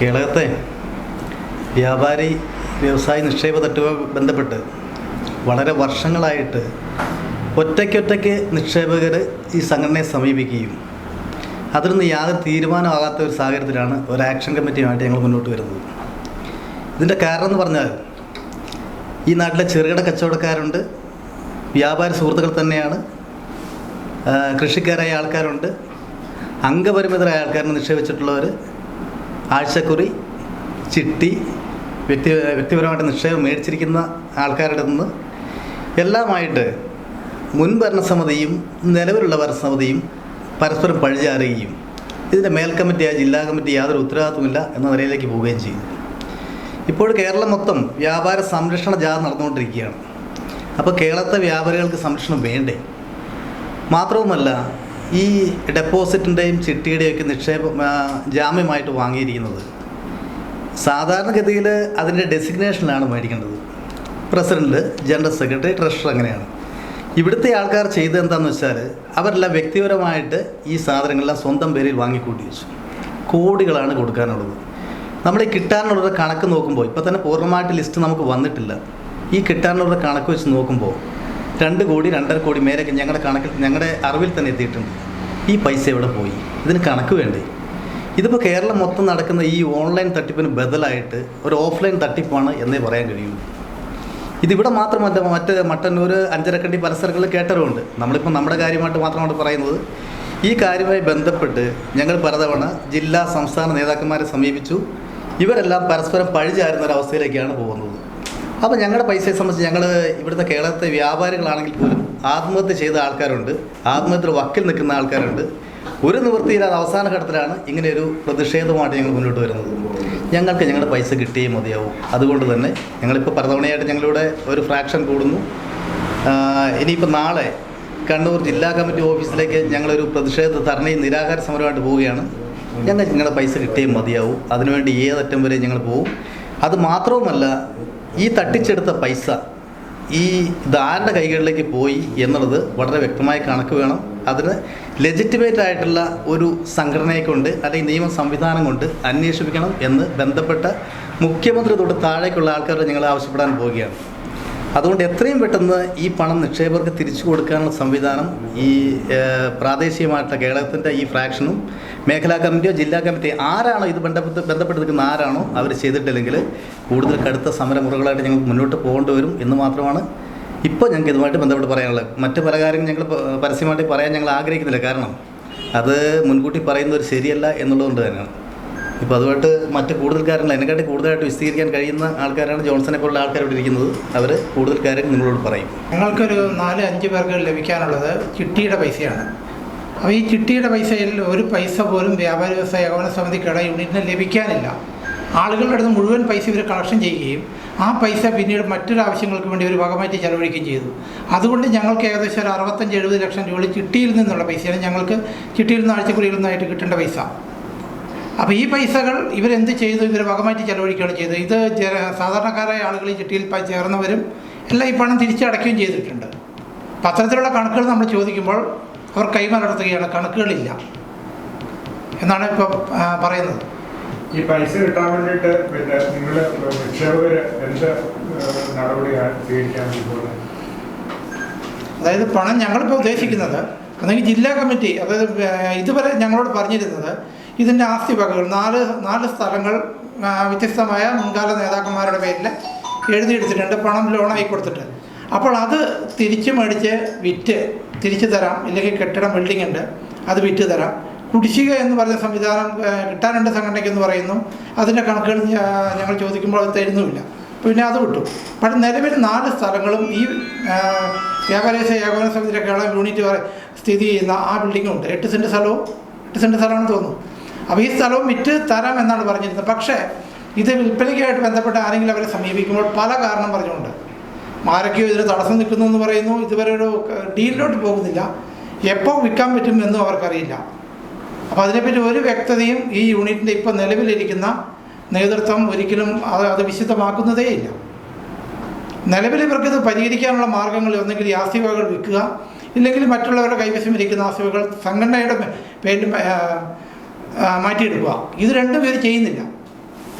കേരളത്തെ വ്യാപാരി വ്യവസായ നിക്ഷേപ തട്ടുമായി ബന്ധപ്പെട്ട് വളരെ വർഷങ്ങളായിട്ട് ഒറ്റയ്ക്കൊറ്റയ്ക്ക് നിക്ഷേപകർ ഈ സംഘടനയെ സമീപിക്കുകയും അതിലൊന്നും യാതൊരു തീരുമാനമാകാത്ത ഒരു സാഹചര്യത്തിലാണ് ഒരു ആക്ഷൻ കമ്മിറ്റിയുമായിട്ട് ഞങ്ങൾ മുന്നോട്ട് വരുന്നത്. ഇതിൻ്റെ കാരണം എന്ന് പറഞ്ഞാൽ ഈ നാട്ടിലെ ചെറുകിട കച്ചവടക്കാരുണ്ട്, വ്യാപാരി സുഹൃത്തുക്കൾ തന്നെയാണ്, കൃഷിക്കാരായ ആൾക്കാരുണ്ട്, അംഗപരിമിതരായ ആൾക്കാരിനെ നിക്ഷേപിച്ചിട്ടുള്ളവർ, ആഴ്ചക്കുറി, ചിട്ടി, വ്യക്തിപരമായിട്ട് നിക്ഷേപം മേടിച്ചിരിക്കുന്ന ആൾക്കാരുടെ നിന്ന് എല്ലാമായിട്ട് മുൻ ഭരണസമിതിയും നിലവിലുള്ള ഭരണസമിതിയും പരസ്പരം പഴിചാരുകയും ഇതിൻ്റെ മേൽക്കമ്മിറ്റിയായ ജില്ലാ കമ്മിറ്റി യാതൊരു ഉത്തരവാദിത്വമില്ല എന്ന നിലയിലേക്ക് പോവുകയും ചെയ്തു. ഇപ്പോൾ കേരളം മൊത്തം വ്യാപാര സംരക്ഷണ ജാഥ നടന്നുകൊണ്ടിരിക്കുകയാണ്. അപ്പോൾ കേരളത്തെ വ്യാപാരികൾക്ക് സംരക്ഷണം വേണ്ടേ? മാത്രവുമല്ല, ഈ ഡെപ്പോസിറ്റിൻ്റെയും ചിട്ടിയുടെയൊക്കെ നിക്ഷേപം ജാമ്യമായിട്ട് വാങ്ങിയിരിക്കുന്നത് സാധാരണഗതിയിൽ അതിൻ്റെ ഡെസിഗ്നേഷനിലാണ് മേടിക്കേണ്ടത്. പ്രസിഡൻറ്റ്, ജനറൽ സെക്രട്ടറി, ട്രഷറർ, അങ്ങനെയാണ്. ഇവിടുത്തെ ആൾക്കാർ ചെയ്തത് എന്താണെന്ന് വെച്ചാൽ അവരെല്ലാം വ്യക്തിപരമായിട്ട് ഈ സാധനങ്ങളെല്ലാം സ്വന്തം പേരിൽ വാങ്ങിക്കൂട്ടി വെച്ചു. കോടികളാണ് കൊടുക്കാനുള്ളത്. നമ്മൾ ഈ കിട്ടാനുള്ളത് കണക്ക് നോക്കുമ്പോൾ ഇപ്പോൾ തന്നെ പൂർണ്ണമായിട്ട് ലിസ്റ്റ് നമുക്ക് വന്നിട്ടില്ല. ഈ കിട്ടാനുള്ളത് കണക്ക് വെച്ച് നോക്കുമ്പോൾ 2 കോടി 2.5 കോടി മേലേക്ക് ഞങ്ങളുടെ അറിവിൽ തന്നെ എത്തിയിട്ടുണ്ട്. ഈ പൈസ എവിടെ പോയി? ഇതിന് കണക്ക് വേണ്ടേ? ഇതിപ്പോൾ കേരളം മൊത്തം നടക്കുന്ന ഈ ഓൺലൈൻ തട്ടിപ്പിന് ബദലായിട്ട് ഒരു ഓഫ്ലൈൻ തട്ടിപ്പാണ് എന്നേ പറയാൻ കഴിയുള്ളൂ. ഇതിവിടെ മാത്രമല്ല, മട്ടന്നൂർ, അഞ്ചരക്കണ്ടി പല സ്ഥലങ്ങളിൽ കേട്ടറുമുണ്ട്. നമ്മളിപ്പോൾ നമ്മുടെ കാര്യമായിട്ട് മാത്രമാണ് പറയുന്നത്. ഈ കാര്യവുമായി ബന്ധപ്പെട്ട് ഞങ്ങൾ പലതവണ ജില്ലാ സംസ്ഥാന നേതാക്കന്മാരെ സമീപിച്ചു. ഇവരെല്ലാം പരസ്പരം പഴിചാരുന്ന ഒരവസ്ഥയിലേക്കാണ് പോകുന്നത്. അപ്പോൾ ഞങ്ങളുടെ പൈസയെ സംബന്ധിച്ച് ഞങ്ങൾ ഇവിടുത്തെ കേരളത്തെ വ്യാപാരികളാണെങ്കിൽ പോലും ആത്മഹത്യ ചെയ്ത ആൾക്കാരുണ്ട്, ആത്മഹത്യയുടെ വക്കിൽ നിൽക്കുന്ന ആൾക്കാരുണ്ട്. ഒരു നിവൃത്തിയില്ലാതെ അവസാന ഘട്ടത്തിലാണ് ഇങ്ങനെയൊരു പ്രതിഷേധമായിട്ട് ഞങ്ങൾ മുന്നോട്ട് വരുന്നത്. ഞങ്ങൾക്ക് ഞങ്ങളുടെ പൈസ കിട്ടിയേ മതിയാവും. അതുകൊണ്ട് തന്നെ ഞങ്ങളിപ്പോൾ പലതവണയായിട്ട് ഞങ്ങളിവിടെ ഒരു ഫ്രാക്ഷൻ കൂടുന്നു. ഇനിയിപ്പോൾ നാളെ കണ്ണൂർ ജില്ലാ കമ്മിറ്റി ഓഫീസിലേക്ക് ഞങ്ങളൊരു പ്രതിഷേധ ധർണയും നിരാഹാര സമരമായിട്ട് പോവുകയാണ്. ഞങ്ങളുടെ പൈസ കിട്ടിയേ മതിയാവും. അതിനുവേണ്ടി ഏതറ്റം വരെ ഞങ്ങൾ പോകും. അത് മാത്രവുമല്ല, ഈ തട്ടിച്ചെടുത്ത പൈസ ഈ ധാരണ കൈകളിലേക്ക് പോയി എന്നുള്ളത് വളരെ വ്യക്തമായ കണക്ക് വേണം. അതിന് ലെജിറ്റിമേറ്റ് ആയിട്ടുള്ള ഒരു സംഘടനയെ കൊണ്ട് അല്ലെങ്കിൽ നിയമ സംവിധാനം കൊണ്ട് അന്വേഷിപ്പിക്കണം എന്ന് ബന്ധപ്പെട്ട മുഖ്യമന്ത്രി തൊട്ട് താഴേക്കുള്ള ആൾക്കാരോട് ഞങ്ങൾ ആവശ്യപ്പെടാൻ പോവുകയാണ്. അതുകൊണ്ട് എത്രയും പെട്ടെന്ന് ഈ പണം നിക്ഷേപകർക്ക് തിരിച്ചു കൊടുക്കാനുള്ള സംവിധാനം ഈ പ്രാദേശികമായിട്ടുള്ള കേരളത്തിൻ്റെ ഈ ഫ്രാക്ഷനും മേഖലാ കമ്മിറ്റിയോ ജില്ലാ കമ്മിറ്റിയോ ആരാണോ ഇത് ബന്ധപ്പെട്ട് നിൽക്കുന്ന ആരാണോ അവർ ചെയ്തിട്ടില്ലെങ്കിൽ കൂടുതൽ കടുത്ത സമരമുറകളായിട്ട് ഞങ്ങൾക്ക് മുന്നോട്ട് പോകേണ്ടി വരും എന്ന് മാത്രമാണ് ഇപ്പോൾ ഞങ്ങൾക്ക് ഇതുമായിട്ട് ബന്ധപ്പെട്ട് പറയാനുള്ളത്. മറ്റ് പല കാര്യങ്ങളും ഞങ്ങൾ പരസ്യമായിട്ട് പറയാൻ ഞങ്ങൾ ആഗ്രഹിക്കുന്നില്ല. കാരണം അത് മുൻകൂട്ടി പറയുന്നത് ശരിയല്ല എന്നുള്ളതുകൊണ്ട് തന്നെയാണ്. ഇപ്പോൾ അതുമായിട്ട് മറ്റ് കൂടുതൽ കാര്യങ്ങൾ എന്നെക്കാട്ടി കൂടുതലായിട്ട് വിശദീകരിക്കാൻ കഴിയുന്ന ആൾക്കാരാണ് ജോൺസനെ പോലുള്ള ആൾക്കാർ ഇവിടെ ഇരിക്കുന്നത്. അവർ കൂടുതൽ കാര്യങ്ങൾ നിങ്ങളോട് പറയും. ഞങ്ങൾക്കൊരു 4-5 പേർക്ക് ലഭിക്കാനുള്ളത് ചിട്ടിയുടെ പൈസയാണ്. അപ്പോൾ ഈ ചിട്ടിയുടെ പൈസയിൽ ഒരു പൈസ പോലും വ്യാപാരി വ്യവസായ ഏകോപന സമിതി കട യൂണിറ്റിന് ലഭിക്കാനില്ല. ആളുകളുടെ അടുത്ത് മുഴുവൻ പൈസ ഇവർ കളക്ഷൻ ചെയ്യുകയും ആ പൈസ പിന്നീട് മറ്റൊരു ആവശ്യങ്ങൾക്ക് വേണ്ടി ഒരു വകമാറ്റി ചെലവഴിക്കുകയും ചെയ്തു. അതുകൊണ്ട് ഞങ്ങൾക്ക് ഏകദേശം ഒരു 65-70 ലക്ഷം രൂപ ചിട്ടിയിൽ നിന്നുള്ള പൈസയാണ് ഞങ്ങൾക്ക് ചിട്ടിയിൽ നിന്ന് ആഴ്ചക്കുറിയിൽ നിന്നായിട്ട് കിട്ടേണ്ട പൈസ. അപ്പോൾ ഈ പൈസകൾ ഇവരെന്ത് ചെയ്തു? ഇവർ വകമാറ്റി ചെലവഴിക്കുകയാണ് ചെയ്തത്. ഇത് സാധാരണക്കാരായ ആളുകൾ ഈ ചിട്ടിയിൽ ചേർന്നവരും എല്ലാം ഈ പണം തിരിച്ചടയ്ക്കുകയും ചെയ്തിട്ടുണ്ട്. പത്രത്തിലുള്ള കണക്കുകൾ നമ്മൾ ചോദിക്കുമ്പോൾ അവർ കൈമലർത്തുകയാണ്, കണക്കുകളില്ല എന്നാണ് ഇപ്പോൾ പറയുന്നത്. ഈ പൈസ കിട്ടാൻ വേണ്ടിയിട്ട് പിന്നെ നിങ്ങൾ നിക്ഷേപകർ എന്ത് നടപടിയാണ് സ്വീകരിക്കാൻ പോകുന്നത്? അതായത് പണം ഞങ്ങളിപ്പോൾ ഉദ്ദേശിക്കുന്നത് അല്ലെങ്കിൽ ജില്ലാ കമ്മിറ്റി, അതായത് ഇതുവരെ ഞങ്ങളോട് പറഞ്ഞിരുന്നത് ഇതിൻ്റെ ആസ്തി വകകൾ 4 സ്ഥലങ്ങൾ വ്യത്യസ്തമായ മുൻകാല നേതാക്കന്മാരുടെ പേരിൽ എഴുതിയെടുത്തിട്ടുണ്ട്, പണം ലോണായി കൊടുത്തിട്ട്. അപ്പോൾ അത് തിരിച്ചു മേടിച്ച് വിറ്റ് തിരിച്ചു തരാം, ഇല്ലെങ്കിൽ കെട്ടിടം ബിൽഡിംഗ് ഉണ്ട് അത് വിറ്റ് തരാം. കുടിശ്ശിക എന്ന് പറഞ്ഞ സംവിധാനം കിട്ടാനുണ്ട് സംഘടനയ്ക്ക് എന്ന് പറയുന്നു. അതിൻ്റെ കണക്കുകൾ ഞങ്ങൾ ചോദിക്കുമ്പോൾ അത് തരുന്നുമില്ല. പിന്നെ അത് വിട്ടു. പക്ഷേ നിലവിൽ 4 സ്ഥലങ്ങളും ഈ വ്യാപാരി ഏകോപന സമിതിയുടെ കേരള യൂണിറ്റ് സ്ഥിതി ചെയ്യുന്ന ആ ബിൽഡിങ്ങുണ്ട്. 8 സെൻറ്റ് സ്ഥലമാണെന്ന് തോന്നുന്നു. അപ്പോൾ ഈ സ്ഥലവും വിറ്റ് തരാം എന്നാണ് പറഞ്ഞിരുന്നത്. പക്ഷേ ഇത് വിൽപ്പനയ്ക്കായിട്ട് ബന്ധപ്പെട്ട് ആരെങ്കിലും അവരെ സമീപിക്കുമ്പോൾ പല കാരണം പറഞ്ഞുകൊണ്ട് ആരൊക്കെയോ ഇതിന് തടസ്സം നിൽക്കുന്നു എന്ന് പറയുന്നു. ഇതുവരെ ഒരു ഡീലിലോട്ട് പോകുന്നില്ല. എപ്പോൾ വിൽക്കാൻ പറ്റും എന്നും അവർക്കറിയില്ല. അപ്പോൾ അതിനെപ്പറ്റി ഒരു വ്യക്തതയും ഈ യൂണിറ്റിൻ്റെ ഇപ്പോൾ നിലവിലിരിക്കുന്ന നേതൃത്വം ഒരിക്കലും അത് വിശദമാക്കുന്നതേയില്ല. നിലവിൽ ഇവർക്കിത് പരിഹരിക്കാനുള്ള മാർഗ്ഗങ്ങൾ ഒന്നെങ്കിൽ ഈ ആസ്തി വകകൾ വിൽക്കുക, ഇല്ലെങ്കിൽ മറ്റുള്ളവരുടെ കൈവശം ഇരിക്കുന്ന ആസ്തി വകകൾ സംഘടനയുടെ പേരിൽ മാറ്റിയെടുക്കുക. ഇത് രണ്ടും ഇവർ ചെയ്യുന്നില്ല.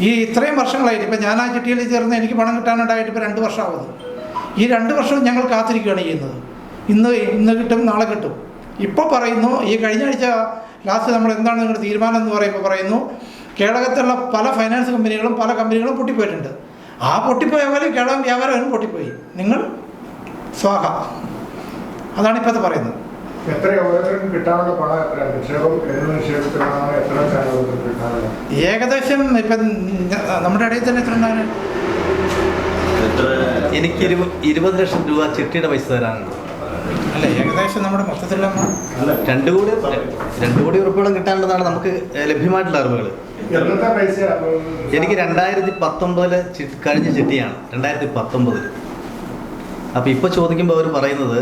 ഈ ഇത്രയും വർഷങ്ങളായിട്ട് ഇപ്പം ഞാൻ ആ ചിട്ടിയിൽ ചേർന്ന് എനിക്ക് പണം കിട്ടാനുണ്ടായിട്ട് ഇപ്പോൾ 2 വർഷമാവുന്നത്. ഈ 2 വർഷവും ഞങ്ങൾ കാത്തിരിക്കുകയാണ് ചെയ്യുന്നത്. ഇന്ന് കിട്ടും, നാളെ കിട്ടും. ഇപ്പോൾ പറയുന്നു, ഈ കഴിഞ്ഞ ആഴ്ച ലാസ്റ്റ് നമ്മൾ എന്താണ് നിങ്ങളുടെ തീരുമാനം എന്ന് പറയുമ്പോൾ പറയുന്നു, കേരളത്തിലുള്ള പല ഫൈനാൻസ് കമ്പനികളും പല കമ്പനികളും പൊട്ടിപ്പോയിട്ടുണ്ട്. ആ പൊട്ടിപ്പോയ പോലെ കേരളം വ്യാപാരം പൊട്ടിപ്പോയി, നിങ്ങൾ സ്വാഹ. അതാണ് ഇപ്പോഴത്തെ പറയുന്നത്. എത്ര ഓരോരുത്തർക്കും കിട്ടാനുള്ള പണം എത്ര നിക്ഷേപം നിക്ഷേപത്തിലാണ് എത്ര കിട്ടാനുള്ള ഏകദേശം ഇപ്പം നമ്മുടെ ഇടയിൽ തന്നെ എത്ര ഉണ്ടാകും? എനിക്ക് 20 ലക്ഷം രൂപ ചിട്ടിയുടെ പൈസ തരാനുണ്ട്. അല്ല, ഏകദേശം നമ്മുടെ മൊത്തത്തിലുള്ള 2 കോടി ഉറുപ്പികളും കിട്ടാനുള്ളതാണ് നമുക്ക് ലഭ്യമായിട്ടുള്ള അറിവുകൾ. എന്നത്തെ പൈസ? എനിക്ക് 2019 കഴിഞ്ഞ ചിട്ടിയാണ്, 2019. അപ്പോൾ ഇപ്പോൾ ചോദിക്കുമ്പോൾ അവർ പറയുന്നത്,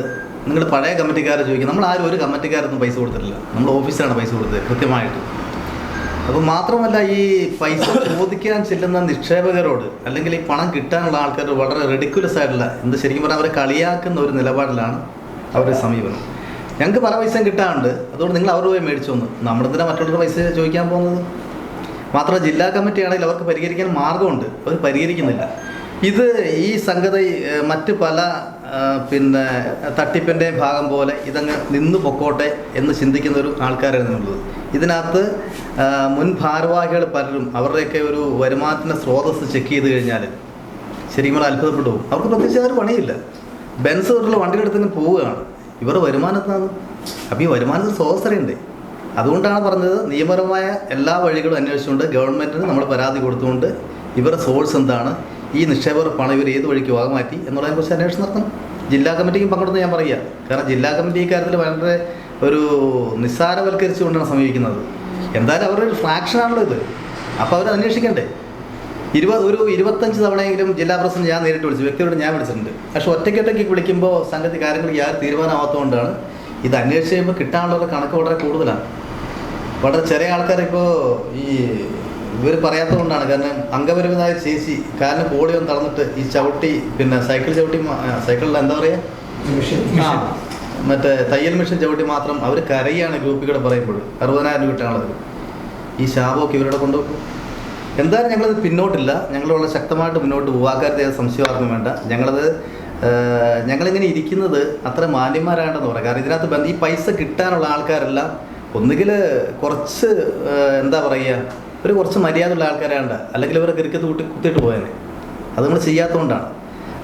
നിങ്ങൾ പഴയ കമ്മിറ്റിക്കാരെ ചോദിക്കും. നമ്മൾ ആരും ഒരു കമ്മിറ്റിക്കാരൊന്നും പൈസ കൊടുത്തിട്ടില്ല, നമ്മൾ ഓഫീസിലാണ് പൈസ കൊടുത്തത് കൃത്യമായിട്ട്. അപ്പോൾ മാത്രമല്ല, ഈ പൈസ ചോദിക്കാൻ ചെല്ലുന്ന നിക്ഷേപകരോട് അല്ലെങ്കിൽ ഈ പണം കിട്ടാനുള്ള ആൾക്കാർ വളരെ റെഡിക്കുലസ് ആയിട്ടുള്ള, ശരിക്കും പറഞ്ഞാൽ അവരെ കളിയാക്കുന്ന ഒരു നിലപാടിലാണ് അവരുടെ സമീപനം. ഞങ്ങൾക്ക് പല പൈസയും കിട്ടാറുണ്ട്, അതുകൊണ്ട് നിങ്ങൾ അവരുടെ പോയി മേടിച്ചു വന്നു. നമ്മളെന്തിനാ മറ്റുള്ളവരുടെ പൈസ ചോദിക്കാൻ പോകുന്നത്? മാത്രമല്ല, ജില്ലാ കമ്മിറ്റി ആണെങ്കിൽ അവർക്ക് പരിഹരിക്കാൻ മാർഗമുണ്ട്, അവർ പരിഹരിക്കുന്നില്ല. ഈ സംഗതി മറ്റ് പല തട്ടിപ്പിൻ്റെയും ഭാഗം പോലെ ഇതങ്ങ് നിന്ന് പൊക്കോട്ടെ എന്ന് ചിന്തിക്കുന്ന ഒരു ആൾക്കാരായിരുന്നു ഉള്ളത്. ഇതിനകത്ത് മുൻ ഭാരവാഹികൾ പലരും അവരുടെയൊക്കെ ഒരു വരുമാനത്തിൻ്റെ സ്രോതസ്സ് ചെക്ക് ചെയ്ത് കഴിഞ്ഞാൽ ശരിക്കും പറഞ്ഞാൽ അത്ഭുതപ്പെട്ടു പോകും. അവർക്ക് പ്രത്യേകിച്ച് ഒരു പണിയില്ല, ബെൻസ് തൊട്ടുള്ള വണ്ടിയുടെ അടുത്ത് തന്നെ പോവുകയാണ്. ഇവരുടെ വരുമാനത്തിനാണ്. അപ്പോൾ ഈ വരുമാനത്തിന് സ്രോതസ്സറിയുണ്ട്. അതുകൊണ്ടാണ് പറഞ്ഞത്, നിയമപരമായ എല്ലാ വഴികളും അന്വേഷിച്ചുകൊണ്ട് ഗവൺമെൻറ്റിന് നമ്മൾ പരാതി കൊടുത്തുകൊണ്ട് ഇവരുടെ സോഴ്സ് എന്താണ്, ഈ നിക്ഷേപകർ പണം ഇവർ ഏത് വഴിക്ക് വാങ്ങി എന്നുള്ളതിനെക്കുറിച്ച് അന്വേഷണം നടത്തണം. ജില്ലാ കമ്മിറ്റിക്കും പങ്കെടുത്ത് ഞാൻ പറയുക. കാരണം ജില്ലാ കമ്മിറ്റി ഈ കാര്യത്തിൽ വളരെ ഒരു നിസ്സാരവൽക്കരിച്ചുകൊണ്ടാണ് സമീപിക്കുന്നത്. എന്തായാലും അവരുടെ ഒരു ഫ്രാക്ഷനാണല്ലോ ഇത്. അപ്പോൾ അവർ അന്വേഷിക്കണ്ടേ? 25 തവണയെങ്കിലും ജില്ലാ പ്രസിഡന്റ് ഞാൻ നേരിട്ട് വിളിച്ചു, വ്യക്തിയോട് ഞാൻ വിളിച്ചിട്ടുണ്ട്. പക്ഷെ ഒറ്റയ്ക്കൊറ്റയ്ക്ക് വിളിക്കുമ്പോൾ സംഗതി കാര്യങ്ങൾ യാതൊരു തീരുമാനമാകാത്തതുകൊണ്ടാണ് ഇത് അന്വേഷിച്ച് കഴിയുമ്പോൾ കിട്ടാനുള്ള കണക്ക് വളരെ കൂടുതലാണ്. വളരെ ചെറിയ ആൾക്കാർ ഇപ്പോൾ ഇവർ പറയാത്തതുകൊണ്ടാണ്. കാരണം അംഗപരിമിതമായ ചേച്ചി കാരണം പോളിയോ തളർന്നിട്ട് ഈ ചവിട്ടി സൈക്കിളിൽ എന്താ പറയുക, മറ്റേ തയ്യൽ മെഷീൻ ചവിട്ടി മാത്രം അവർ കരയാണ് ഗ്രൂപ്പിലൂടെ പറയുമ്പോൾ 60,000 രൂപ കിട്ടാനുള്ളത്. ഈ ശാപമൊക്കെ ഇവരുടെ കൊണ്ടുപോകും. എന്തായാലും ഞങ്ങളത് പിന്നോട്ടില്ല, ഞങ്ങൾ വളരെ ശക്തമായിട്ട് മുന്നോട്ട് പോകും. ആ കാര്യത്തിൽ സംശയമാർക്കും വേണ്ട. ഞങ്ങളിങ്ങനെ ഇരിക്കുന്നത് അത്ര മാന്യന്മാരാണ്ടെന്ന് പറയാം. കാരണം ഇതിനകത്ത് ഈ പൈസ കിട്ടാനുള്ള ആൾക്കാരെല്ലാം ഒന്നുകിൽ കുറച്ച് എന്താ പറയുക, കുറച്ച് മര്യാദയുള്ള ആൾക്കാരാണ്ട്, അല്ലെങ്കിൽ ഇവരെ കിറുക്കത്ത് കുത്തിയിട്ട് പോയേനെ. അത് നമ്മൾ ചെയ്യാത്തതുകൊണ്ടാണ്.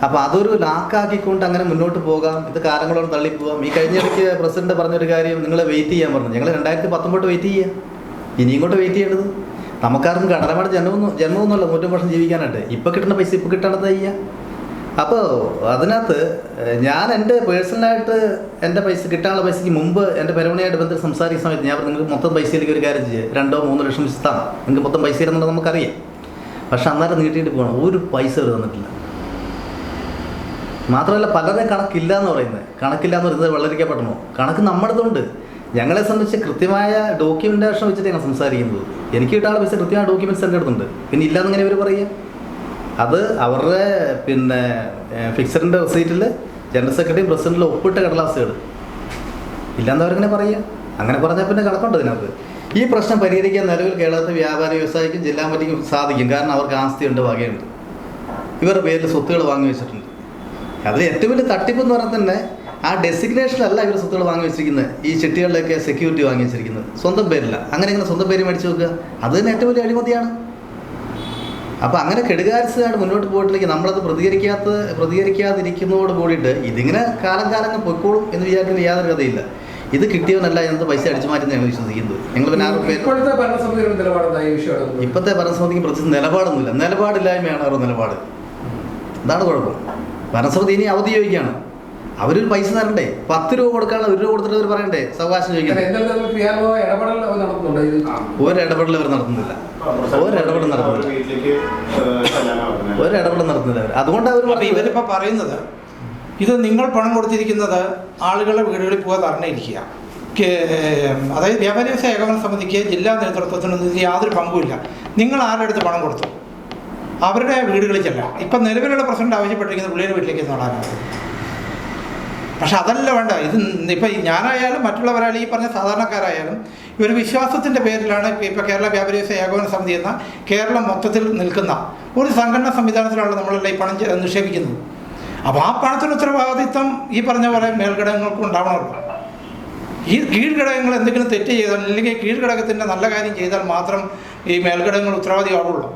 അപ്പോൾ അതൊരു ലാക്കാക്കിക്കൊണ്ട് അങ്ങനെ മുന്നോട്ട് പോകാം, ഇത് കാലങ്ങളോട് തള്ളിപ്പോകാം. ഈ കഴിഞ്ഞിടയ്ക്ക് പ്രസിഡന്റ് പറഞ്ഞൊരു കാര്യം, നിങ്ങളെ വെയിറ്റ് ചെയ്യാൻ പറഞ്ഞു. ഞങ്ങൾ 2019 വെയിറ്റ് ചെയ്യുക, ഇനി ഇങ്ങോട്ട് വെയിറ്റ് ചെയ്യേണ്ടത്. നമുക്കാർക്കും കടലമായിട്ട് ജന്മമൊന്നുമല്ല 100 വർഷം ജീവിക്കാനായിട്ട്. ഇപ്പോൾ കിട്ടുന്ന പൈസ ഇപ്പോൾ കിട്ടേണ്ടത് ചെയ്യുക. അപ്പോൾ അതിനകത്ത് ഞാൻ എൻ്റെ പേഴ്സണലായിട്ട് എൻ്റെ പൈസ കിട്ടാനുള്ള പൈസയ്ക്ക് മുമ്പ് എൻ്റെ പെരമണിയായിട്ട് ബന്ധപ്പെട്ട് സംസാരിക്കുന്ന സമയത്ത് ഞാൻ നിങ്ങൾക്ക് മൊത്തം പൈസയിലേക്ക് ഒരു കാര്യം ചെയ്യുക, 2-3 ലക്ഷം വെച്ച് താ, നിങ്ങൾക്ക് മൊത്തം പൈസ തരുന്നുണ്ടെന്ന് നമുക്കറിയാം. പക്ഷെ അന്നേരം നീട്ടിയിട്ട് പോകണം, ഒരു പൈസ അവർ തന്നിട്ടില്ല. മാത്രമല്ല പലരുടെയും കണക്കില്ല എന്ന് പറയുന്നത് വെള്ളരിക്കപ്പെടണോ? കണക്ക് നമ്മുടെ അടുത്തുണ്ട്. ഞങ്ങളെ സംബന്ധിച്ച് കൃത്യമായ ഡോക്യുമെൻറ്റേഷൻ വെച്ചിട്ട് ഞങ്ങൾ സംസാരിക്കുന്നത്. എനിക്ക് കിട്ടാനുള്ള പൈസ കൃത്യമായ ഡോക്യുമെൻറ്റ്സ് എൻ്റെ അടുത്തുണ്ട്. പിന്നെ ഇല്ലാന്നിങ്ങനെ ഇവർ പറയുക. അത് അവരുടെ ഫിക്സഡിൻ്റെ റെസീറ്റിൽ ജനറൽ സെക്രട്ടറിയും പ്രസിഡന്റിലും ഒപ്പിട്ട കടലാസുകൾ ഇല്ലാന്ന് അവരിങ്ങനെ പറയുക. അങ്ങനെ പറഞ്ഞാൽ പിന്നെ കണക്കുണ്ട് ഇതിനകത്ത്. ഈ പ്രശ്നം പരിഹരിക്കാൻ നിലവിൽ കേരളത്തിലെ വ്യാപാര വ്യവസായിക്കും ജില്ലാ കമ്മിറ്റിക്കും സാധിക്കും. കാരണം അവർക്ക് ആസ്തിയുണ്ട്, വകയുണ്ട്, ഇവരുടെ പേരിൽ സ്വത്തുകൾ വാങ്ങി വെച്ചിട്ടുണ്ട്. അതിൽ ഏറ്റവും വലിയ തട്ടിപ്പെന്ന് പറഞ്ഞാൽ തന്നെ ആ ഡെസിഗ്നേഷനിലല്ല ഇവർ സ്വത്തുകൾ വാങ്ങി വെച്ചിരിക്കുന്നത്. ഈ ചിട്ടികളിലൊക്കെ സെക്യൂരിറ്റി വാങ്ങി വെച്ചിരിക്കുന്നത് സ്വന്തം പേരില്ല. അങ്ങനെ ഇങ്ങനെ സ്വന്തം പേര് മേടിച്ച് വെക്കുക, അത് തന്നെ ഏറ്റവും വലിയ അഴിമതിയാണ്. അപ്പോൾ അങ്ങനെ കെടുകാര്യസ്ഥമായിട്ട് മുന്നോട്ട് പോയിട്ടില്ലെങ്കിൽ നമ്മളത് പ്രതികരിക്കാതിരിക്കുന്നതോട് കൂടിയിട്ട് ഇതിങ്ങനെ കാലം പൊയ്ക്കോളും എന്ന് വിചാരിക്കുന്ന യാതൊരു കഥയില്ല. ഇത് കിട്ടിയവനല്ല ഇതിനകത്ത് പൈസ അടിച്ചു മാറ്റി ഞങ്ങൾ വിശ്വസിക്കുന്നത്. ഞങ്ങൾ പിന്നെ ഇപ്പോഴത്തെ ഭരണസമിതിക്ക് പ്രത്യേകിച്ച് നിലപാടൊന്നുമില്ല. നിലപാടില്ലായ്മയാണ് അവരുടെ നിലപാട്. അതാണ് കുഴപ്പം. ഭരണസമിതി ഇനി അവധി ചോദിക്കുകയാണ്. അവരൊരു പൈസ തരണ്ടേ? 10 രൂപ കൊടുക്കാനുള്ള 1 രൂപ കൊടുത്തിട്ട് അവർ പറയണ്ടേ സാവകാശം ചോദിക്കണ്ടേ? ഒരു ഇടപെടൽ അവർ നടത്തുന്നില്ല. അതുകൊണ്ട് അവർ ഇവരിപ്പോൾ പറയുന്നത് ഇത് നിങ്ങൾ പണം കൊടുത്തിരിക്കുന്നത് ആളുകളുടെ വീടുകളിൽ പോകാൻ തരണയിരിക്കുക. അതായത് വ്യാപാര വ്യവസായ ഏകോപന സമിതിക്ക് ജില്ലാ നേതൃത്വത്തിനൊന്നും ഇതിൽ യാതൊരു പങ്കുമില്ല. നിങ്ങൾ ആരുടെ അടുത്ത് പണം കൊടുത്തു? അവരുടെ വീടുകളിൽ ചെല്ലാം. ഇപ്പം നിലവിലുള്ള പ്രസിഡന്റ് ആവശ്യപ്പെട്ടിരിക്കുന്ന പുള്ളിയുടെ വീട്ടിലേക്ക് നടാനാണ്. പക്ഷെ അതല്ല വേണ്ട. ഇത് ഇപ്പം ഞാനായാലും മറ്റുള്ളവരായാലും ഈ പറഞ്ഞ സാധാരണക്കാരായാലും ഒരു വിശ്വാസത്തിൻ്റെ പേരിലാണ് ഇപ്പോൾ കേരള വ്യാപാരി വ്യവസായ ഏകോപന സമിതി എന്ന കേരളം മൊത്തത്തിൽ നിൽക്കുന്ന ഒരു സംഘടനാ സംവിധാനത്തിലാണ് നമ്മളെല്ലാം ഈ പണം നിക്ഷേപിക്കുന്നത്. അപ്പോൾ ആ പണത്തിന് ഉത്തരവാദിത്വം ഈ പറഞ്ഞ പോലെ മേൽഘടകങ്ങൾക്ക് ഉണ്ടാവണമല്ലോ. ഈ കീഴ്ഘടകങ്ങൾ എന്തെങ്കിലും തെറ്റ് ചെയ്താൽ അല്ലെങ്കിൽ കീഴ്ഘടകത്തിൻ്റെ നല്ല കാര്യം ചെയ്താൽ മാത്രം ഈ മേൽഘടകങ്ങൾ ഉത്തരവാദിയാവുള്ളൂ.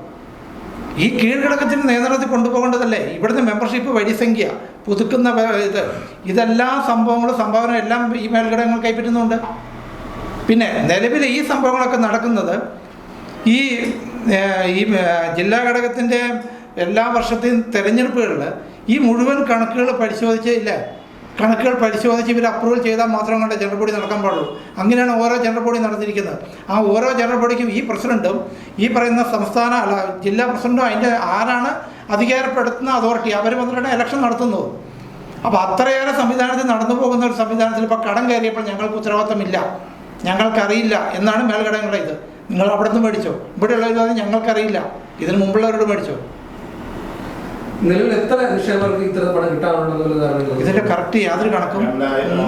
ഈ കീഴ്ഘടകത്തിൻ്റെ നിയന്ത്രണത്തിൽ കൊണ്ടുപോകേണ്ടതല്ലേ. ഇവിടുന്ന് മെമ്പർഷിപ്പ് വരിസംഖ്യ പുതുക്കുന്ന ഇതെല്ലാ സംഭവങ്ങളും സംഭാവന എല്ലാം ഈ മേൽഘടകങ്ങൾ കൈപ്പറ്റുന്നുണ്ട്. പിന്നെ നിലവിൽ ഈ സംഭവങ്ങളൊക്കെ നടക്കുന്നത് ഈ ജില്ലാ ഘടകത്തിൻ്റെ എല്ലാ വർഷത്തെയും തെരഞ്ഞെടുപ്പുകളിൽ ഈ മുഴുവൻ കണക്കുകൾ പരിശോധിച്ചില്ല. കണക്കുകൾ പരിശോധിച്ച് ഇവർ അപ്രൂവൽ ചെയ്താൽ മാത്രം കണ്ട ജനറൽ ബോഡി നടക്കാൻ പാടുള്ളൂ. അങ്ങനെയാണ് ഓരോ ജനറൽ ബോഡി നടന്നിരിക്കുന്നത്. ആ ഓരോ ജനറൽ ബോഡിക്കും ഈ പ്രസിഡൻറ്റും ഈ പറയുന്ന സംസ്ഥാന ജില്ലാ പ്രസിഡൻറ്റും അതിൻ്റെ ആരാണ് അധികാരപ്പെടുത്തുന്ന അതോറിറ്റി അവർ വന്നിട്ടാണ് ഇലക്ഷൻ നടത്തുന്നത്. അപ്പോൾ അത്രയേറെ സംവിധാനത്തിൽ നടന്നു പോകുന്ന ഒരു സംവിധാനത്തിൽ ഇപ്പോൾ കടം കയറിയപ്പോൾ ഞങ്ങൾക്ക് ഉത്തരവാദിത്തമില്ല, ഞങ്ങൾക്കറിയില്ല എന്നാണ് മേൽഘടകങ്ങളുടെ ഇത്. നിങ്ങൾ അവിടെ നിന്ന് മേടിച്ചോ, ഇവിടെയുള്ളവർ ഞങ്ങൾക്കറിയില്ല, ഇതിന് മുമ്പുള്ളവരോട് മേടിച്ചോ. നിലവിൽ എത്ര നിക്ഷേപകർക്ക് ഇത്ര പണം കിട്ടാനുള്ളത് ഇതിന്റെ കറക്റ്റ് യാതൊരു കണക്കും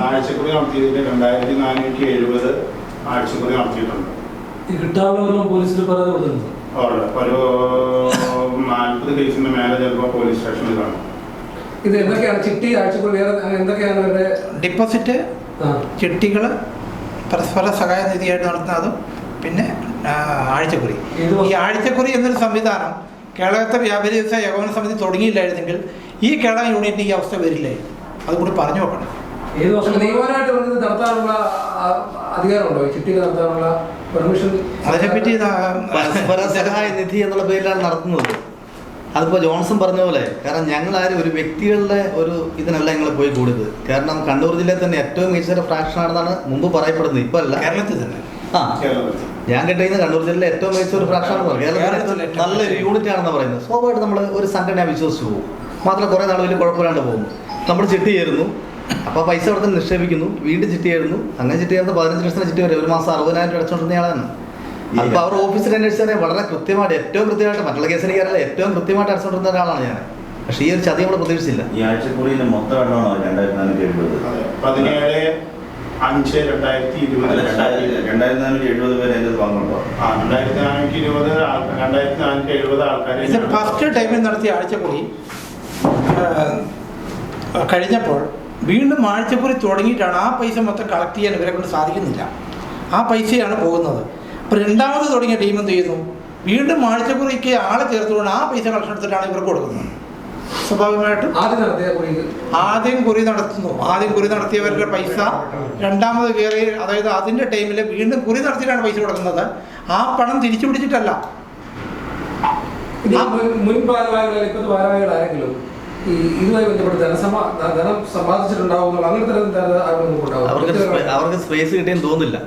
ആഴ്ചക്കുറി നടത്തിയതിന് 2470 ആഴ്ചക്കുറി നടത്തിയിട്ടുണ്ട്. ഈ കിട്ടാനുള്ള പോലീസിൽ പരാതി കൊടുത്തിട്ടുണ്ട്. ഒരു 40 കേസിന്റെ മേലെ ചിലപ്പോൾ പോലീസ് സ്റ്റേഷനിൽ കാണും. ഇത് എന്തൊക്കെയാണ് ചിട്ടി, ആഴ്ചക്കുറി, വേറെ എന്തൊക്കെയാണ് അവരുടെ ഡിപ്പോസിറ്റ്, ചിട്ടികൾ, പരസ്പര സഹായ നിധിയായിട്ട് നടത്തുന്നതും പിന്നെ ആഴ്ചക്കുറി. ഈ ആഴ്ചക്കുറി എന്നൊരു സംവിധാനം കേരളത്തെ വ്യാപാരി വ്യവസായ ഏകോപന സമിതി തുടങ്ങിയില്ലായിരുന്നെങ്കിൽ ഈ കേരള യൂണിറ്റിന് ഈ അവസ്ഥ വരില്ലായിരുന്നു. അതുകൂടി പറഞ്ഞു നോക്കണം. ഏത് വർഷം നിയമപരമായിട്ട് നടത്താനുള്ള അധികാരമുണ്ടോ? ചിട്ടി നടത്താനുള്ള പെർമിഷൻ അതിനെപ്പറ്റി പരസ്പര സഹായ നിധി എന്നുള്ള പേരിലാണ് നടത്തുന്നത്. അതിപ്പോൾ ജോൺസൺ പറഞ്ഞ പോലെ, കാരണം ഞങ്ങളാരും ഒരു വ്യക്തികളുടെ ഒരു ഇതിനല്ല ഞങ്ങൾ പോയി കൂടിയത്. കാരണം കണ്ണൂർ ജില്ലയിൽ തന്നെ ഏറ്റവും മികച്ച ഫ്രാക്ഷൻ ആണെന്നാണ് മുമ്പ് പറയപ്പെടുന്നത്. ഇപ്പോൾ അല്ല, കേരളത്തിൽ തന്നെ. ഞാൻ കേട്ടിരിക്കുന്നത് കണ്ണൂർ ജില്ലയിലെ ഏറ്റവും മികച്ച ഒരു ഫ്രാക്ഷൻ ആണ്. കേരളത്തിലെ നല്ലൊരു യൂണിറ്റ് ആണെന്ന് പറയുന്നത്. സ്വാഭാവികമായിട്ട് നമ്മൾ ഒരു സംഘടനയെ വിശ്വസിച്ച് പോകും. മാത്രമല്ല കുറേ നാൾ വലിയ കുഴപ്പമില്ലാണ്ട് പോകുന്നു. നമ്മൾ ചിട്ടി ചേരുന്നു, അപ്പോൾ പൈസ അവിടെ നിന്ന് നിക്ഷേപിക്കുന്നു, വീണ്ടും ചിട്ടി ചേരുന്നു. അങ്ങനെ ചിട്ടി ചേർന്ന് 15 ലക്ഷത്തിന് ചിട്ടി വരെ ഒരു മാസം 60,000 രൂപ അടച്ചുകൊണ്ടിരുന്ന ആളാണ്. അതിപ്പോൾ അവർ ഓഫീസിൽ അന്വേഷിച്ചാൽ വളരെ കൃത്യമായിട്ട്, ഏറ്റവും കൃത്യമായിട്ട്, മറ്റുള്ള കേസിന് എനിക്കറിയില്ല, ഏറ്റവും കൃത്യമായിട്ട് അടച്ചുകൊണ്ടിരുന്ന ഒരാളാണ് ഞാൻ. പക്ഷേ ഈ ഒരു ചതി നമ്മൾ പ്രതീക്ഷിച്ചില്ല. ഈ ആഴ്ചക്കുറിയിലെ മൊത്തം എണ്ണമാണോ 2470? 17/5/202470 പേര് അതിൽ പങ്കുണ്ടോ? 2470 ആൾക്കാർ. ഇത് ഫസ്റ്റ് ടൈമിൽ നടത്തിയ ആഴ്ചക്കുറി കഴിഞ്ഞപ്പോൾ വീണ്ടും ആഴ്ചക്കുറി തുടങ്ങിയിട്ടാണ് ആ പൈസ മൊത്തം കളക്ട് ചെയ്യാൻ ഇവരെ കൊണ്ട് സാധിക്കുന്നില്ല. ആ പൈസയാണ് പോകുന്നത്. അപ്പോൾ രണ്ടാമത് തുടങ്ങിയ ടീം എന്ത് ചെയ്യുന്നു? വീണ്ടും ആഴ്ചക്കുറിക്ക് ആളെ ചേർത്തുകൊണ്ട് ആ പൈസ കളക്ഷൻ എടുത്തിട്ടാണ് ഇവർക്ക് കൊടുക്കുന്നത്. സ്വാഭാവികമായിട്ടും ആദ്യം കുറി നടത്തുന്നു. ആദ്യം കുറി നടത്തിയവരുടെ പൈസ രണ്ടാമത് കയറി, അതായത് അതിൻ്റെ ടൈമിൽ വീണ്ടും കുറി നടത്തിയിട്ടാണ് പൈസ കൊടുക്കുന്നത്. ആ പണം തിരിച്ചു പിടിച്ചിട്ടല്ല. മുൻ ഭാരവാഹികൾ, ഇപ്പോഴത്തെ ഭാരവാഹികൾ ആരെങ്കിലും ഇതുമായി ബന്ധപ്പെട്ട് ധനം സമ്പാദിച്ചിട്ടുണ്ടാവുന്നു അങ്ങനത്തെ അവർക്ക് സ്പേസ് കിട്ടിയെന്ന് തോന്നുന്നില്ല.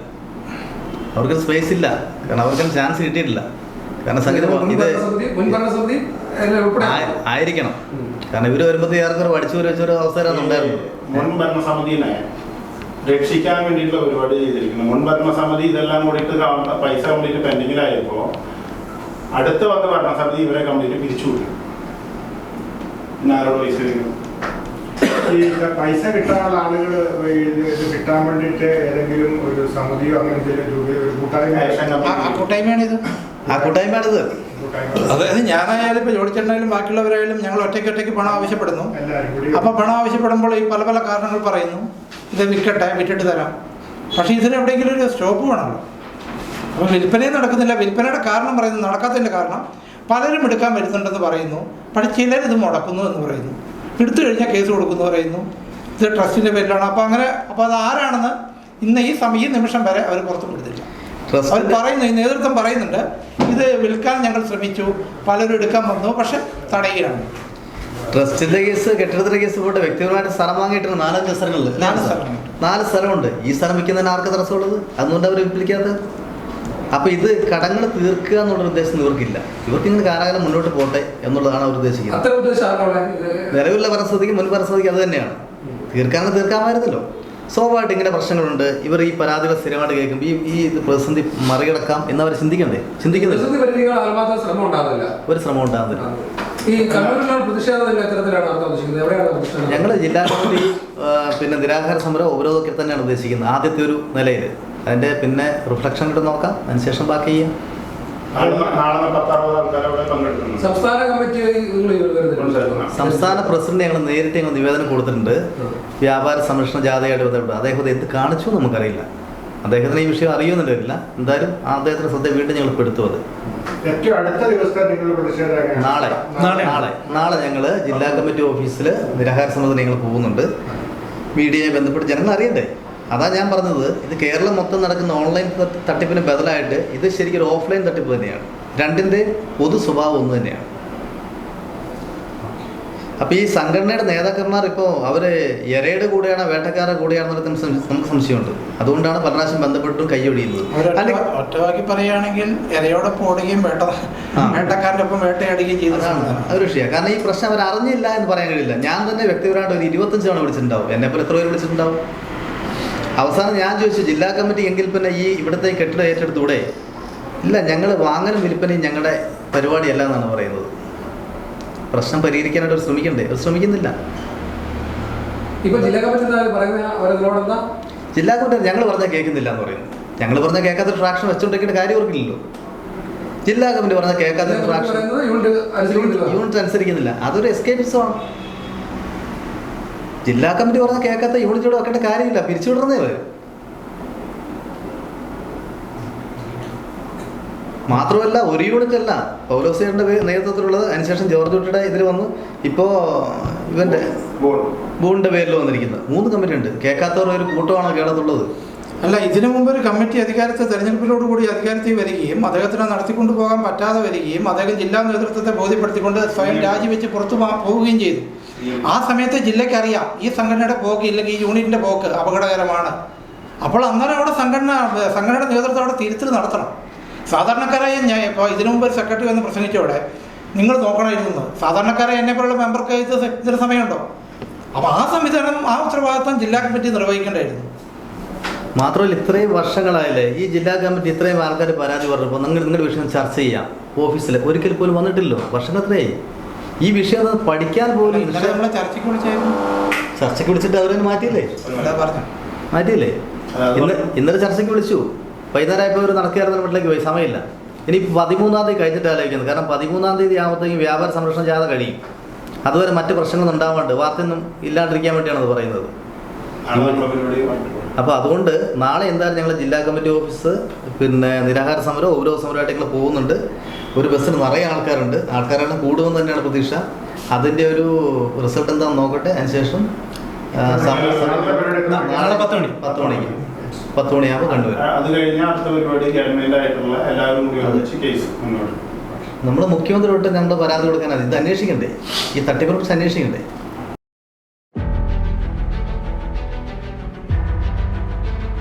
അവർക്ക് സ്പേസ് ഇല്ല, കാരണം അവർക്ക് ചാൻസ് കിട്ടിയിട്ടില്ല. കാരണം സംഗീതം ആയിരിക്കണം. കാരണം ഇവര് വരുമ്പോഴത്തേ ഏറെ പഠിച്ചു വെച്ചൊരു അവസരം ഉണ്ടായിരുന്നു. മുൻ ഭരണസമിതിനെ രക്ഷിക്കാൻ വേണ്ടിയിട്ടുള്ള പരിപാടി ചെയ്തിരിക്കുന്നു. മുൻ ഭരണസമിതി ഇതെല്ലാം കൂടിയിട്ട് പൈസ കംപ്ലീറ്റ് പെൻഡിങ്ങിലായപ്പോൾ അടുത്ത് വന്ന ഭരണസമിതി ഇവരെ കംപ്ലീറ്റ് പിരിച്ചുവിട്ടു. പിന്നെ ആരോട് പൈസ വയ്ക്കും? ഈ പൈസ കിട്ടാനുള്ള ആളുകൾ ഇത് കിട്ടാൻ വേണ്ടിയിട്ട് ഏതെങ്കിലും ഒരു സമിതിയോ അങ്ങനെ എന്തെങ്കിലും കൂട്ടായ്മയാണിത്. അതായത് ഞാനായാലും ഇപ്പോൾ ജോഡിച്ചേട്ടനായാലും ബാക്കിയുള്ളവരായാലും ഞങ്ങൾ ഒറ്റയ്ക്ക് പണം ആവശ്യപ്പെടുന്നു. അപ്പോൾ പണം ആവശ്യപ്പെടുമ്പോൾ ഈ പല പല കാരണങ്ങൾ പറയുന്നു. ഇത് വിറ്റിട്ട് തരാം. പക്ഷേ ഇതിന് എവിടെയെങ്കിലും ഒരു സ്റ്റോപ്പ് വേണമല്ലോ. അപ്പോൾ വിൽപ്പനയും നടക്കുന്നില്ല. വിൽപ്പനയുടെ കാരണം പറയുന്നു, നടക്കാത്തതിൻ്റെ കാരണം പലരും എടുക്കാൻ വരുന്നുണ്ടെന്ന് പറയുന്നു. പക്ഷേ ചിലരിത് മുടക്കുന്നു എന്ന് പറയുന്നു. എടുത്തു കഴിഞ്ഞാൽ കേസ് കൊടുക്കുന്നു പറയുന്നു. ഇത് ട്രസ്റ്റിൻ്റെ പേരിലാണ്. അപ്പോൾ അത് ആരാണെന്ന് ഇന്ന് ഈ നിമിഷം വരെ അവർ പുറത്തു വിടുന്നില്ല. അവർ പറയുന്നു, ഈ നേതൃത്വം പറയുന്നുണ്ട്, ഇത് വിൽക്കാൻ ഞങ്ങൾ ശ്രമിച്ചു, പലരും എടുക്കാൻ വന്നു, പക്ഷെ തടയുകയാണ്. ട്രസ്റ്റിന്റെ കേസ്, കെട്ടിടത്തിന്റെ കേസ് പോട്ടെ, വ്യക്തിപരമായിട്ട് സ്ഥലം വാങ്ങിയിട്ടുണ്ട് 4-5 സ്ഥലങ്ങളിൽ. 4 സ്ഥലമുണ്ട്. ഈ സ്ഥലം വിൽക്കുന്നതിന് ആർക്ക് തടസ്സമുള്ളത്? അതുകൊണ്ട് അവർ വിൽപ്പിക്കാത്തത്. അപ്പോൾ ഇത് കടങ്ങൾ തീർക്കുക എന്നുള്ള ഉദ്ദേശം ഇവർക്കില്ല. ഇവർക്ക് ഇങ്ങനെ കാലകാലം മുന്നോട്ട് പോട്ടെ എന്നുള്ളതാണ് അവർ ഉദ്ദേശിക്കുന്നത്. നിലവിലുള്ള പരിസ്ഥിതിക്ക് മുൻ പരിസ്ഥിതിക്ക് അത് തന്നെയാണ്. തീർക്കാമായിരുന്നല്ലോ. സ്വാഭാവികമായിട്ട് ഇങ്ങനെ പ്രശ്നങ്ങളുണ്ട്. ഇവർ ഈ പരാതികൾ സ്ഥിരമായിട്ട് കേൾക്കുമ്പോൾ ഈ പ്രതിസന്ധി മറികടക്കാം എന്നവർ ചിന്തിക്കുന്നില്ല. ഒരു ശ്രമം ഉണ്ടാകുന്നില്ല. ഞങ്ങൾ ജില്ലാ കമ്മിറ്റി പിന്നെ നിരാഹാര സമരം ഉപരോധത്തിൽ തന്നെയാണ് ഉദ്ദേശിക്കുന്നത്. ആദ്യത്തെ ഒരു നിലയിൽ അതിൻ്റെ പിന്നെ റിഫ്ലക്ഷൻ കിട്ടും നോക്കാം, അതിനുശേഷം ബാക്കി ചെയ്യാം. നാളെ 10-60 ആൾക്കാർ അവിടെ പങ്കെടുക്കുന്നു. സംസ്ഥാന കമ്മിറ്റി നിങ്ങൾ വരുന്നുണ്ടോ? സംസ്ഥാന പ്രസിഡന്റ് ഞങ്ങൾ നേരിട്ട് ഞങ്ങൾ നിവേദനം കൊടുത്തിട്ടുണ്ട്. വ്യാപാര സംരക്ഷണ ജാഥയായിട്ട് ബന്ധപ്പെട്ട് അദ്ദേഹത്തെ എന്ത് കാണിച്ചു നമുക്കറിയില്ല. അദ്ദേഹത്തിന് ഈ വിഷയം അറിയുന്നില്ല. എന്തായാലും അദ്ദേഹത്തിന് ശ്രദ്ധ വീണ്ടും ഞങ്ങൾ പെടുത്തും. അത് ഏറ്റവും അടുത്ത ദിവസത്തെ നിങ്ങൾ പ്രതിഷേധം നാളെ ഞങ്ങൾ ജില്ലാ കമ്മിറ്റി ഓഫീസിൽ നിരാഹാര സമരത്തിന് ഞങ്ങൾ പോകുന്നുണ്ട്. മീഡിയയെ ബന്ധപ്പെട്ട് ജനങ്ങൾ അറിയണ്ടേ? അതാ ഞാൻ പറഞ്ഞത്, ഇത് കേരളം മൊത്തം നടക്കുന്ന ഓൺലൈൻ തട്ടിപ്പിന് ബദലായിട്ട് ഇത് ശരിക്കും ഒരു ഓഫ്ലൈൻ തട്ടിപ്പ് തന്നെയാണ്. രണ്ടിൻ്റെ പൊതു സ്വഭാവം ഒന്ന് തന്നെയാണ്. അപ്പോൾ ഈ സംഘടനയുടെ നേതാക്കന്മാർ ഇപ്പോൾ അവർ ഇരയുടെ കൂടെയാണോ വേട്ടക്കാരുടെ കൂടെയാണെന്നൊക്കെ നമുക്ക് സംശയമുണ്ട്. അതുകൊണ്ടാണ് പല പ്രാവശ്യം ബന്ധപ്പെട്ടും കൈയൊഴിയുന്നത്. ഒറ്റവാക്കി പറയുകയാണെങ്കിൽ ഇരയോടൊപ്പം ഓടുകയും വേട്ടക്കാരൻ്റെ ഒപ്പം വേട്ടയാടുകയും ചെയ്തതാണ് ഒരു വിഷയമാണ്. കാരണം ഈ പ്രശ്നം അവർ അറിഞ്ഞില്ല എന്ന് പറയാൻ കഴിയില്ല. ഞാൻ തന്നെ വ്യക്തിപരമായിട്ട് ഒരു 25 തവണ വിളിച്ചിട്ടുണ്ടാവും. എന്നെപ്പോലെ എത്ര പേര് വിളിച്ചിട്ടുണ്ടാവും? അവസാനം ഞാൻ ചോദിച്ചു, ജില്ലാ കമ്മിറ്റി എങ്കിൽ പിന്നെ ഈ ഇവിടുത്തെ കെട്ടിടം ഏറ്റെടുത്തൂടെ? ഇല്ല, ഞങ്ങൾ വാങ്ങലും വിൽപ്പനയും ഞങ്ങളുടെ പരിപാടിയല്ല എന്നാണ് പറയുന്നത്. പ്രശ്നം പരിഹരിക്കാനായിട്ട് അവർ ശ്രമിക്കണ്ടേ? അവർ ശ്രമിക്കുന്നില്ല. ഇപ്പൊ ജില്ലാ കമ്മിറ്റി പറയുന്ന ജില്ലാ കമ്മിറ്റി ഞങ്ങൾ പറഞ്ഞാൽ കേൾക്കുന്നില്ല എന്ന് പറയുന്നു. ഞങ്ങൾ പറഞ്ഞാൽ കേൾക്കാത്ത ട്രാക്ഷൻ വെച്ചുകൊണ്ടിരിക്കേണ്ട കാര്യം ഓർക്കില്ലല്ലോ. ജില്ലാ കമ്മിറ്റി പറഞ്ഞാൽ കേൾക്കാത്ത ട്രാക്ഷൻ യൂണിറ്റ് അനുസരിക്കുന്നില്ല. അതൊരു എസ്കേപ്പിസമാണ്. ജില്ലാ കമ്മിറ്റി പറഞ്ഞാൽ കേൾക്കാത്ത യൂണിറ്റോട് വെക്കേണ്ട കാര്യമില്ല, പിരിച്ചുവിടുന്നേ വരും. മാത്രമല്ല, ഒരു യൂണിറ്റ് അല്ല, പൗലോസിയുടെ നേതൃത്വത്തിലുള്ളത്. അതിനുശേഷം ജോർജ് കുട്ടിയുടെ ഇതിൽ വന്നു. ഇപ്പോൾ ഇവൻ്റെ ബോണിൻ്റെ പേരിൽ വന്നിരിക്കുന്നത് 3 കമ്മിറ്റി ഉണ്ട്. കേൾക്കാത്തവർ ഒരു കൂട്ടമാണോ കേരളത്തുള്ളത്? അല്ല, ഇതിനു മുമ്പ് ഒരു കമ്മിറ്റി തെരഞ്ഞെടുപ്പിലോടുകൂടി അധികാരത്തിൽ വരികയും അദ്ദേഹത്തിന് നടത്തിക്കൊണ്ടു പോകാൻ പറ്റാതെ വരികയും അദ്ദേഹം ജില്ലാ നേതൃത്വത്തെ ബോധ്യപ്പെടുത്തിക്കൊണ്ട് സ്വയം രാജിവെച്ച് പുറത്തു പോവുകയും ചെയ്തു. ആ സമയത്ത് ജില്ലയ്ക്ക് അറിയാം ഈ സംഘടനയുടെ പോക്ക്, ഇല്ലെങ്കിൽ ഈ യൂണിറ്റിൻ്റെ പോക്ക് അപകടകരമാണ്. അപ്പോൾ അന്നേരം അവിടെ സംഘടനയുടെ നേതൃത്വം അവിടെ തിരുത്തൽ നടത്തണം. സാധാരണക്കാരായ ഞാൻ ഇപ്പോൾ ഇതിനു മുമ്പ് ഒരു സെക്രട്ടറി വന്ന് പ്രസംഗിച്ചവിടെ നിങ്ങൾ നോക്കണമായിരുന്നു. സാധാരണക്കാരായ എന്നെ പോലുള്ള മെമ്പർക്ക് ഇതിന് സമയമുണ്ടോ? അപ്പോൾ ആ സംവിധാനം, ആ ഉത്തരവാദിത്വം ജില്ലാ കമ്മിറ്റി നിർവഹിക്കേണ്ടായിരുന്നു. മാത്രമല്ല, ഇത്രയും വർഷങ്ങളായാലേ ഈ ജില്ലാ കമ്മിറ്റി ഇത്രയും ആൾക്കാർ പരാതി പറഞ്ഞപ്പോൾ നിങ്ങളുടെ വിഷയം ചർച്ച ചെയ്യാം ഓഫീസിൽ ഒരിക്കൽ പോലും വന്നിട്ടില്ലോ. വർഷങ്ങളത്രയായി ഈ വിഷയം പഠിക്കാൻ പോലും. നമ്മളെ ചർച്ചയ്ക്ക് വിളിച്ചിട്ട് അവരെ മാറ്റിയില്ലേ? ഇന്നലെ ചർച്ചയ്ക്ക് വിളിച്ചു. വൈകുന്നേരമായപ്പോൾ അവർ നടക്കുകയായിരുന്നു, വീട്ടിലേക്ക് പോയി. സമയമില്ല. ഇനി 13-ാം തീയതി കഴിഞ്ഞിട്ട് ആലോചിക്കുന്നത്. കാരണം 13-ാം തീയതി ആകുമ്പോഴത്തേക്കും വ്യാപാര സംരക്ഷണ ജാഥ കഴിയും. അതുവരെ മറ്റ് പ്രശ്നങ്ങളൊന്നും ഉണ്ടാവാണ്ട്, വാർത്തയൊന്നും ഇല്ലാണ്ടിരിക്കാൻ വേണ്ടിയാണ് അത് പറയുന്നത്. അപ്പോൾ അതുകൊണ്ട് നാളെ എന്തായാലും ഞങ്ങൾ ജില്ലാ കമ്മിറ്റി ഓഫീസ് പിന്നെ നിരാഹാര സമരം ഉപരോധ സമരമായിട്ട് ഞങ്ങൾ പോകുന്നുണ്ട്. ഒരു ബസ്സിൽ നിറയെ ആൾക്കാരുണ്ട്. ആൾക്കാരെല്ലാം കൂടുമെന്ന് തന്നെയാണ് പ്രതീക്ഷ. അതിൻ്റെ ഒരു റിസൾട്ട് എന്താണെന്ന് നോക്കട്ടെ. അതിനുശേഷം നാളെ 10 മണിയാകുമ്പോൾ കണ്ടുവരും. അത് കഴിഞ്ഞാൽ അടുത്ത പരിപാടി ഗവൺമെന്റ് ആയിട്ടുള്ള എല്ലാവരും കൂടി കേസ് മുന്നോട്ട്. നമ്മൾ മുഖ്യമന്ത്രി തൊട്ട് ഞങ്ങൾ പരാതി കൊടുക്കാനാണ്. ഇത് അന്വേഷിക്കണ്ടേ? ഈ തട്ടിപ്പുറപ്പിച്ച് അന്വേഷിക്കണ്ടേ?